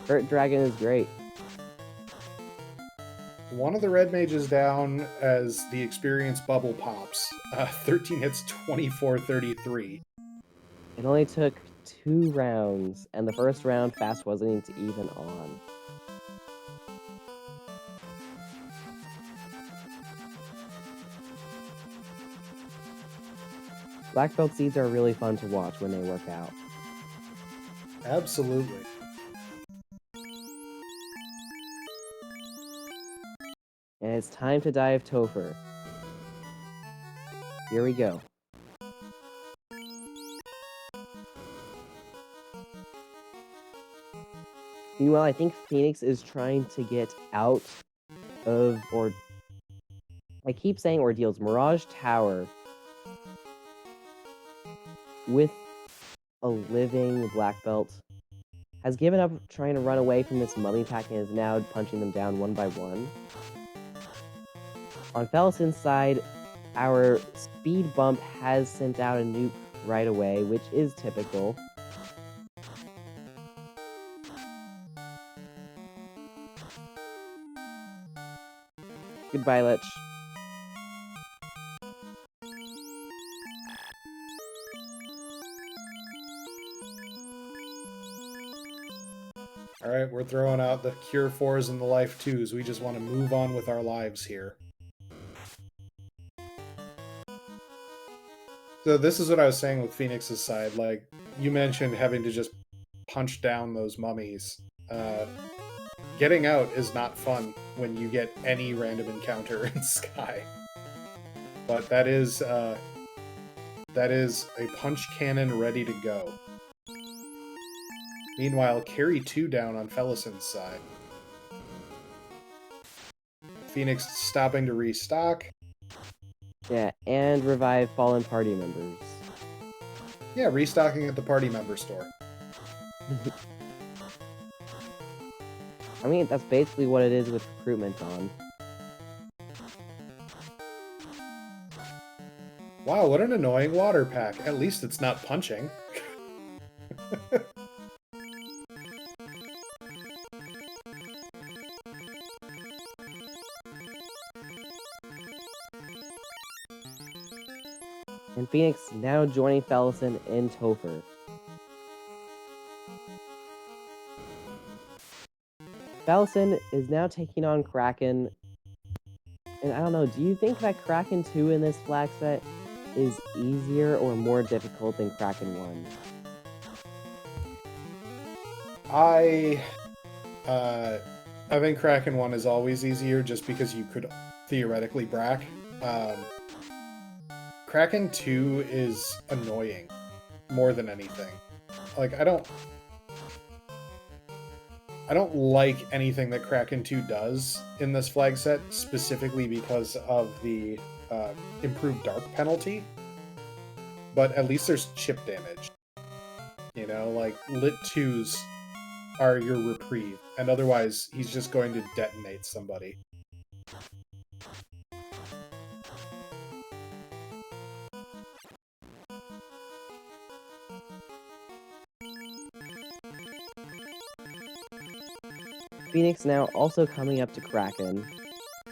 Hurt Dragon is great. One of the red mages down as the experience bubble pops. 13 hits, 24-33. It only took 2 rounds, and the first round Fast wasn't even on. Black Belt seeds are really fun to watch when they work out. Absolutely. And it's time to dive Topher. Here we go. Meanwhile, I think Phoenix is trying to get out of, or I keep saying ordeals, Mirage Tower with a living black belt has given up trying to run away from this mummy pack and is now punching them down one by one. On Felissan's side, our speed bump has sent out a nuke right away, which is typical. Goodbye, Lich. Alright, we're throwing out the Cure 4s and the Life 2s. We just want to move on with our lives here. So this is what I was saying with Phoenix's side. Like, you mentioned having to just punch down those mummies. Getting out is not fun when you get any random encounter in Sky. But that is a punch cannon ready to go. Meanwhile, carry 2 down on Felissan's side. Phoenix stopping to restock. Yeah, and revive fallen party members. Yeah, restocking at the party member store. I mean, that's basically what it is with recruitment on. Wow, what an annoying water pack. At least it's not punching. And Phoenix now joining Felissan in Topher. Felissan is now taking on Kraken. And I don't know, do you think that Kraken 2 in this flag set is easier or more difficult than Kraken 1? I think Kraken 1 is always easier just because you could theoretically brack. Kraken 2 is annoying more than anything. Like, I don't like anything that Kraken 2 does in this flag set, specifically because of the improved dark penalty. But at least there's chip damage. You know, like, Lit 2s are your reprieve, and otherwise he's just going to detonate somebody. Phoenix now also coming up to Kraken,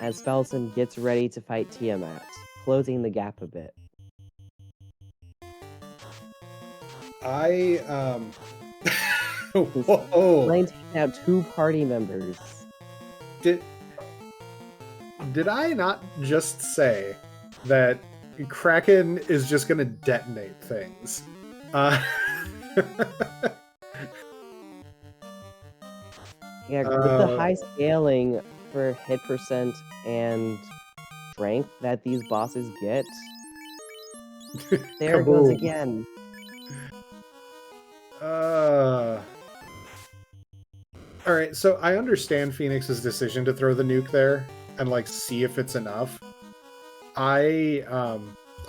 as Felissan gets ready to fight Tiamat, closing the gap a bit. Whoa! Lane taking out 2 party members. Did I not just say that Kraken is just gonna detonate things? Yeah, with the high scaling for hit percent and strength that these bosses get, there it goes again. Alright, so I understand Phoenix's decision to throw the nuke there and, like, see if it's enough. I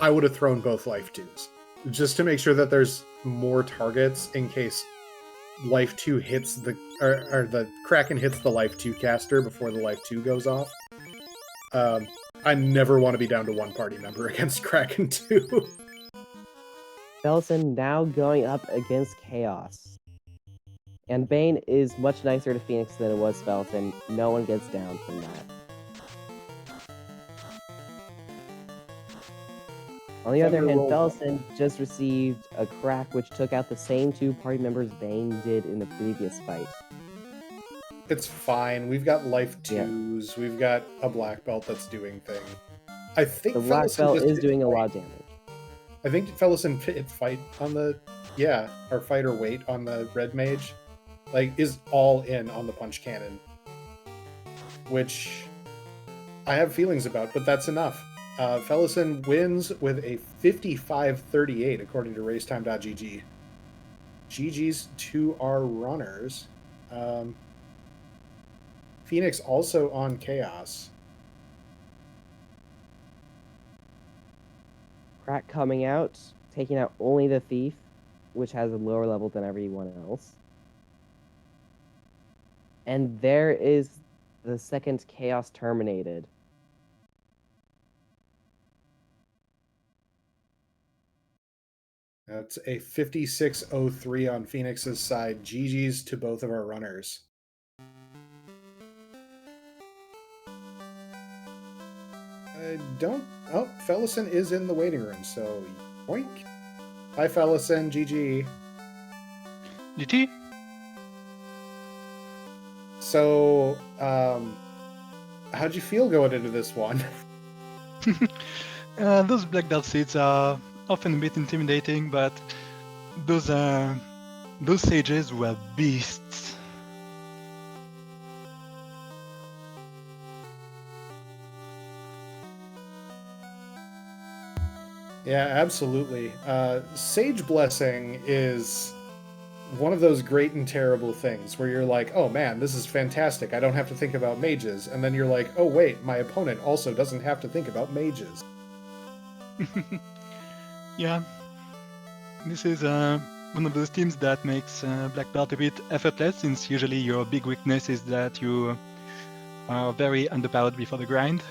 would have thrown both Life 2s, just to make sure that there's more targets in case Life 2 hits the... or the Kraken hits the Life 2 caster before the Life 2 goes off. I never want to be down to 1 party member against Kraken 2. Felissan now going up against Chaos. And Bane is much nicer to Phoenix than it was Felissan. No one gets down from that. On the other hand, Felissan just received a crack which took out the same 2 party members Bane did in the previous fight. It's fine. We've got Life 2s. Yeah. We've got a black belt that's doing things. I think the black belt is doing a lot of damage. I think Felissan hit fight on the... yeah, or fight or wait on the red mage. Like, is all in on the punch cannon. Which I have feelings about, but that's enough. Felissan wins with a 55-38 according to racetime.gg. GG's to our runners. Phoenix also on Chaos. Crack coming out, taking out only the Thief, which has a lower level than everyone else. And there is the second Chaos terminated. That's a 56-03 on Phoenix's side. GG's to both of our runners. I don't... oh, Felissan is in the waiting room, so yoink. Hi, Felissan. GG. GG. So, how'd you feel going into this one? Those black belt seats are often a bit intimidating, but those sages were beasts. Yeah, absolutely. Sage Blessing is one of those great and terrible things where you're like, oh man, this is fantastic. I don't have to think about mages. And then you're like, oh wait, my opponent also doesn't have to think about mages. Yeah. This is one of those teams that makes black belt a bit effortless, since usually your big weakness is that you are very underpowered before the grind.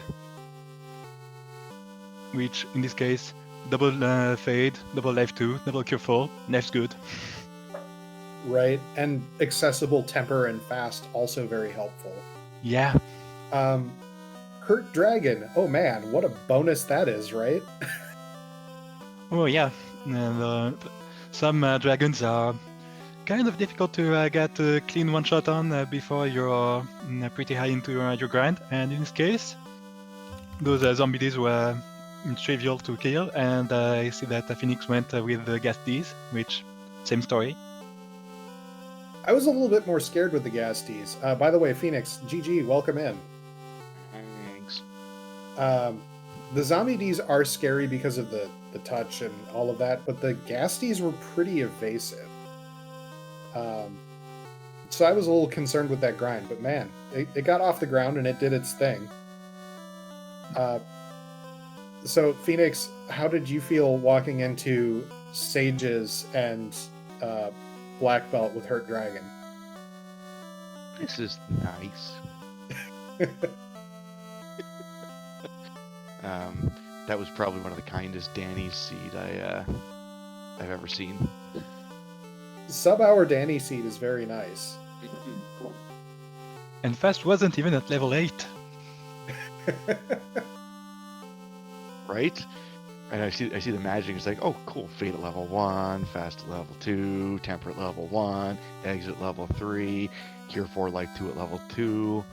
Which, in this case, double fade, double life 2, double cure 4, life's good. Right, and accessible temper and fast, also very helpful. Yeah. Hurt Dragon, oh man, what a bonus that is, right? Oh yeah, and some dragons are kind of difficult to get a clean one shot on before you're pretty high into your grind. And in this case, those zombies were trivial to kill, and I see that Phoenix went with the gas Ds, which same story. I was a little bit more scared with the gas Ds. By the way, Phoenix, GG, welcome in. Thanks. The zombie Ds are scary because of the touch and all of that, but the gas Ds were pretty evasive. So I was a little concerned with that grind, but man, it got off the ground and it did its thing. So Phoenix, how did you feel walking into Sages and Black Belt with Hurt Dragon? This is nice. That was probably one of the kindest Danny's seed I've ever seen. Sub-hour Danny seed is very nice. And Fast wasn't even at level 8. Right? And I see the magic. It's like, oh, cool. Fate at level 1, Fast at level 2, Temperate level 1, Exit level 3, Cure 4 Life 2 at level 2.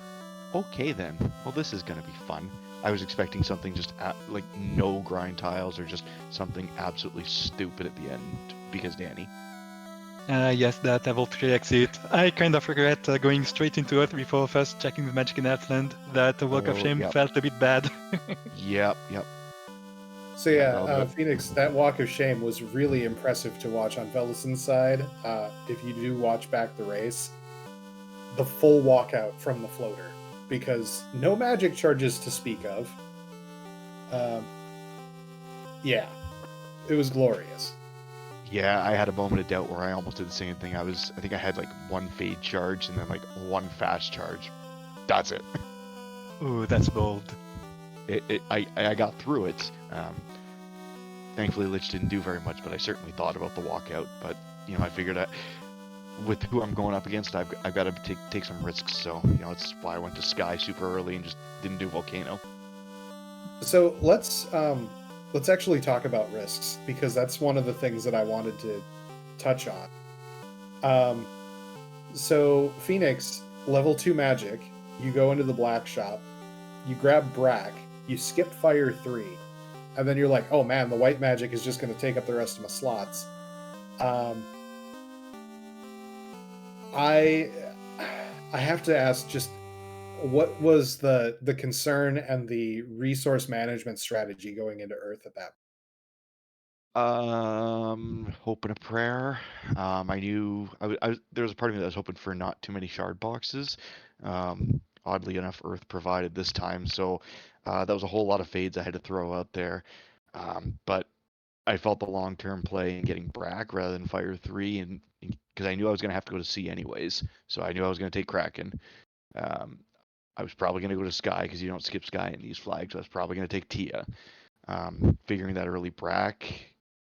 Okay, then. Well, this is going to be fun. I was expecting something just like no grind tiles or just something absolutely stupid at the end because Danny. Yes, that level 3 exit. I kind of regret going straight into it before first checking the magic in Heartland. That Walk of Shame Yep. felt a bit bad. Yep. So yeah, Phoenix, that Walk of Shame was really impressive to watch on Felissan's side. If you do watch back the race, the full walkout from the floater, because no magic charges to speak of. Yeah, it was glorious. Yeah, I had a moment of doubt where I almost did the same thing. I think I had like one fade charge and then like one fast charge. That's it. Ooh, that's bold. I got through it. Thankfully, Lich didn't do very much, but I certainly thought about the walkout. But I figured that with who I'm going up against, I've got to take some risks. So it's why I went to Sky super early and just didn't do Volcano. So let's actually talk about risks, because that's one of the things that I wanted to touch on. So Phoenix, level 2 magic, you go into the black shop, you grab Brack, you skip Fire 3, and then you're like, oh man, the white magic is just going to take up the rest of my slots. I have to ask, just what was the concern and the resource management strategy going into Earth at that point? Hope and a prayer. I knew there was a part of me that was hoping for not too many shard boxes. Oddly enough, Earth provided this time, so that was a whole lot of fades I had to throw out there. But I felt the long-term play in getting Brack rather than Fire 3, and because I knew I was going to have to go to Sea anyways, so I knew I was going to take Kraken. I was probably going to go to Sky because you don't skip Sky in these flags. So I was probably going to take Tia. Figuring that early Brack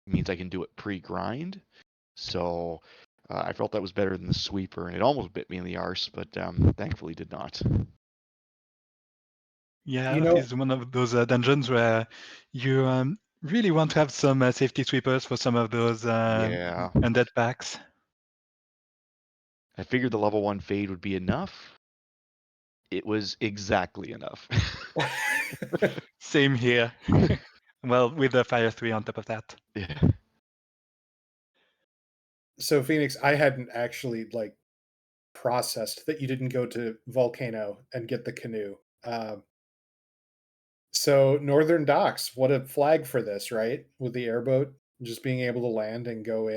means I can do it pre-grind. So I felt that was better than the sweeper, and it almost bit me in the arse, but thankfully did not. Yeah, Earth is one of those dungeons where you really want to have some safety sweepers for some of those undead packs. I figured the level 1 fade would be enough. It was exactly enough. Same here. Well, with the Fire 3 on top of that. Yeah. So Phoenix, I hadn't actually processed that you didn't go to Volcano and get the canoe. So Northern Docks, what a flag for this, right? With the airboat just being able to land and go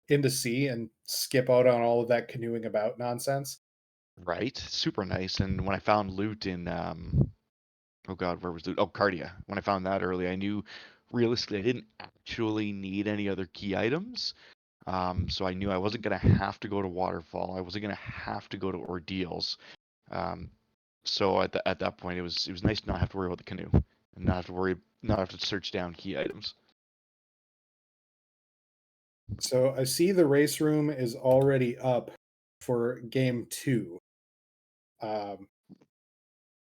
into sea and skip out on all of that canoeing about nonsense. Right. Super nice. And when I found loot in oh god, where was loot? Oh, Cardia. When I found that early, I knew realistically I didn't actually need any other key items. So I knew I wasn't gonna have to go to Waterfall. I wasn't gonna have to go to Ordeals. So at that point, it was nice to not have to worry about the canoe and not have to search down key items. So I see the race room is already up for game 2.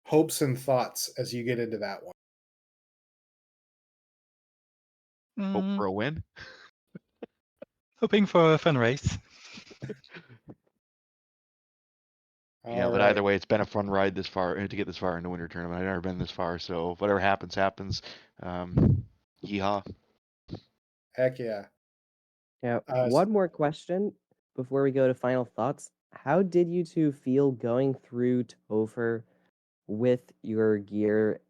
Hopes and thoughts as you get into that one. Hope for a win. Hoping for a fun race. Yeah, All but right. either way, it's been a fun ride this far to get this far in the winter tournament. I've never been this far, so whatever happens, happens. Yeehaw. Heck yeah. Now, S- one more question before we go to final thoughts. How did you two feel going through Topher with your gear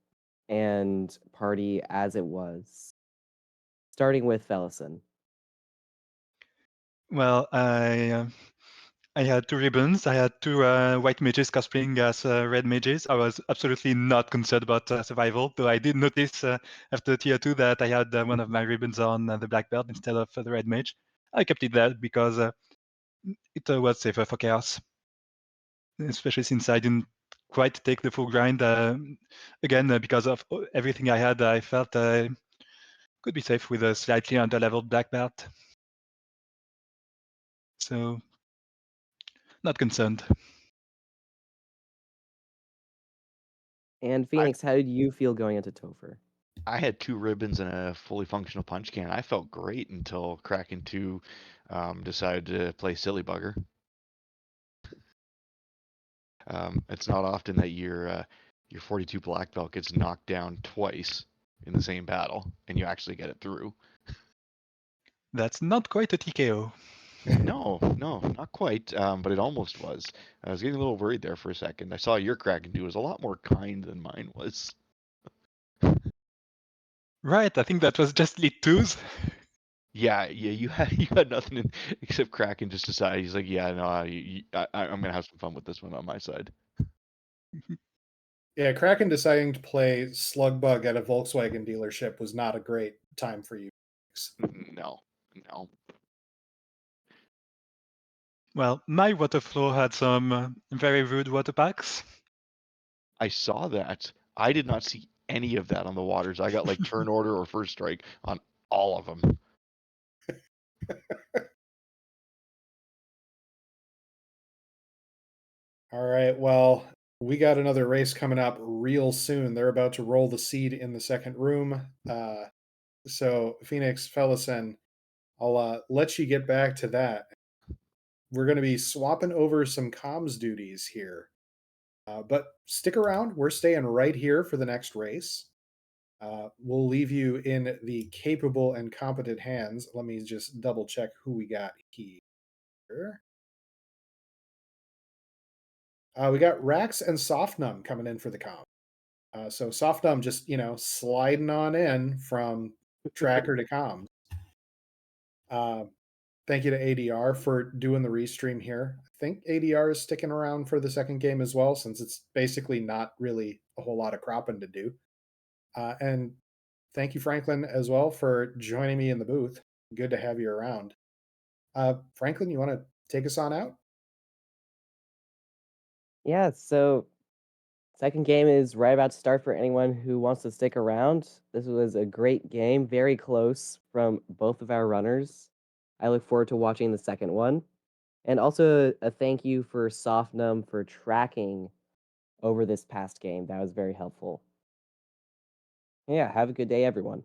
and party as it was? Starting with Felissan. Well, I had 2 ribbons. I had 2 white mages cosplaying as red mages. I was absolutely not concerned about survival, though I did notice after tier 2 that I had one of my ribbons on the black belt instead of the red mage. I kept it there because it was safer for chaos, especially since I didn't quite take the full grind. Again, because of everything I had, I felt I could be safe with a slightly underleveled black belt. So, not concerned. And I Phoenix, how did you feel going into Topher? I had 2 ribbons and a fully functional punch can. I felt great until Kraken 2 decided to play silly bugger. It's not often that your 42 black belt gets knocked down twice in the same battle, and you actually get it through. That's not quite a TKO. No, no, not quite, but it almost was. I was getting a little worried there for a second. I saw your Kraken 2 was a lot more kind than mine was. Right, I think that was just lead 2s. Yeah, you had you had nothing except Kraken just decided he's like, yeah, no, I'm gonna have some fun with this one on my side. yeah, Kraken deciding to play Slugbug at a Volkswagen dealership was not a great time for you. No, no. Well, my water flow had some very rude water packs. I saw that. I did not see any of that on the waters. I got like turn order or first strike on all of them. All right. Well, we got another race coming up real soon. They're about to roll the seed in the second room. So, Phoenix, Fellison, I'll let you get back to that. We're going to be swapping over some comms duties here. But stick around. We're staying right here for the next race. We'll leave you in the capable and competent hands. Let me just double check who we got here. We got Rax and Softnum coming in for the comp. So Softnum just, sliding on in from tracker to comms. Uh, Thank you to ADR for doing the restream here. I think ADR is sticking around for the second game as well, since it's basically not really a whole lot of cropping to do. And thank you, Franklin, as well, for joining me in the booth. Good to have you around. Franklin, you want to take us on out? Yeah, so second game is right about to start for anyone who wants to stick around. This was a great game, very close from both of our runners. I look forward to watching the second one. And also a thank you for Softnum for tracking over this past game. That was very helpful. Yeah, have a good day, everyone.